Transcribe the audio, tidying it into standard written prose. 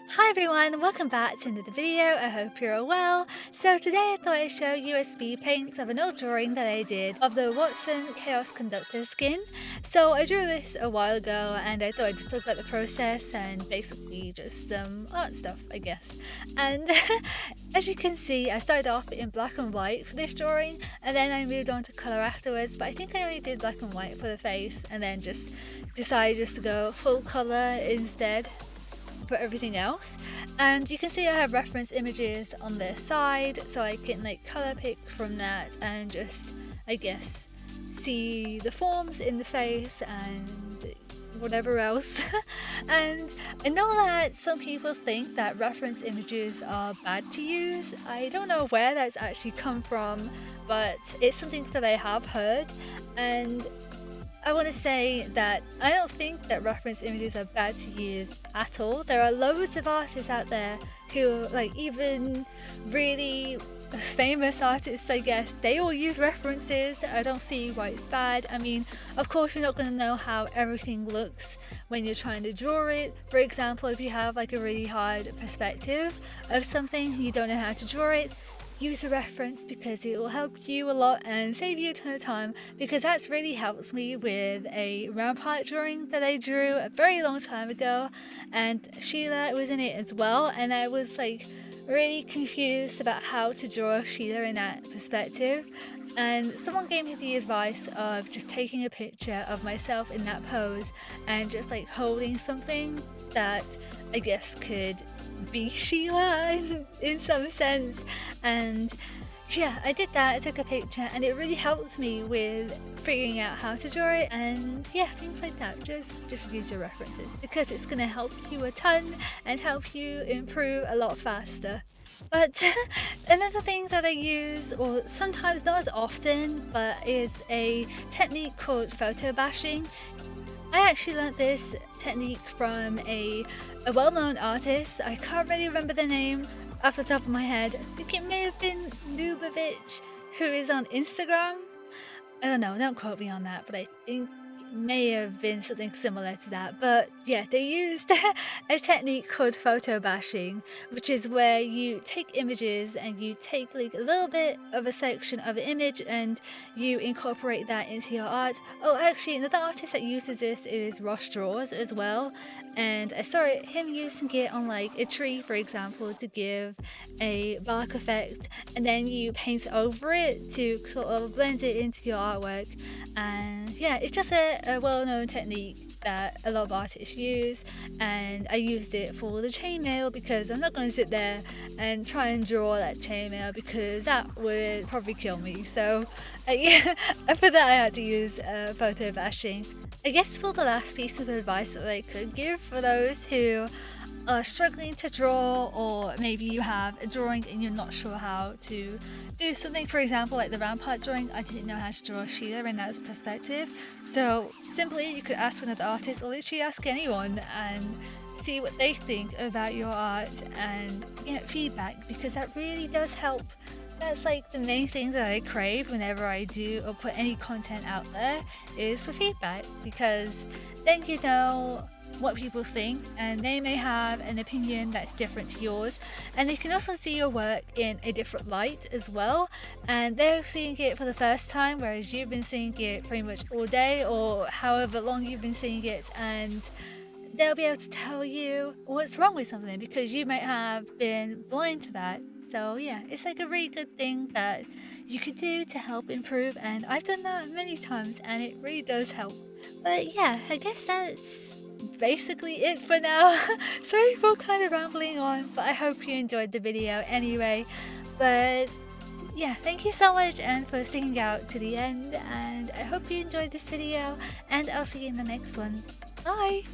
Hi everyone, welcome back to another video. I hope you're all well. So today I thought I'd show you a speed paint of an old drawing that I did of the Wattson Chaos Conductor skin. So I drew this a while ago and I thought I'd just talk about the process and basically just some art stuff, I guess. And as you can see, I started off in black and white for this drawing and then I moved on to colour afterwards, but I think I only did black and white for the face and then just decided just to go full colour instead for everything else. And you can see I have reference images on the side so I can like color pick from that and just, I guess, see the forms in the face and whatever else. And I know that some people think that reference images are bad to use. I don't know where that's actually come from, but it's something that I have heard, and I want to say that I don't think that reference images are bad to use at all. There are loads of artists out there who, like, even really famous artists, I guess, they all use references. I don't see why it's bad. I mean, of course you're not going to know how everything looks when you're trying to draw it. For example, if you have like a really hard perspective of something, you don't know how to draw it, use a reference because it will help you a lot and save you a ton of time, because that's really helped me with a rampart drawing that I drew a very long time ago, and Sheila was in it as well, and I was like really confused about how to draw Sheila in that perspective, and someone gave me the advice of just taking a picture of myself in that pose and just like holding something that I guess could be Sheila in some sense. And yeah, I did that. I took a picture and it really helped me with figuring out how to draw it, and yeah, things like that. Just use your references because it's going to help you a ton and help you improve a lot faster. But another thing that I use, or sometimes not as often, but is a technique called photo bashing. I actually learnt this technique from a well-known artist. I can't really remember the name off the top of my head. I think it may have been Lubavitch, who is on Instagram. I don't know, don't quote me on that, but I think it may have been something similar to that. But yeah, they used a technique called photo bashing, which is where you take images and you take like a little bit of a section of an image and you incorporate that into your art. Oh, actually, another artist that uses this is Ross Draws as well, and I saw him using it on like a tree, for example, to give a bark effect, and then you paint over it to sort of blend it into your artwork. And yeah, it's just a well-known technique that a lot of artists use, and I used it for the chainmail because I'm not going to sit there and try and draw that chainmail because that would probably kill me. So yeah, for that I had to use photo bashing. I guess for the last piece of advice that I could give for those who are struggling to draw, or maybe you have a drawing and you're not sure how to do something, for example like the rampart drawing, I didn't know how to draw Sheila in that perspective, so simply you could ask another artist or literally ask anyone and see what they think about your art and get feedback, because that really does help. That's like the main thing that I crave whenever I do or put any content out there, is for feedback, because then you know what people think and they may have an opinion that's different to yours, and they can also see your work in a different light as well, and they're seeing it for the first time, whereas you've been seeing it pretty much all day or however long you've been seeing it, and they'll be able to tell you what's wrong with something because you might have been blind to that. So yeah, it's like a really good thing that you could do to help improve, and I've done that many times and it really does help. But yeah, I guess that's basically it for now. Sorry for kind of rambling on, but I hope you enjoyed the video anyway. But yeah, thank you so much and for sticking out to the end, and I hope you enjoyed this video, and I'll see you in the next one. Bye!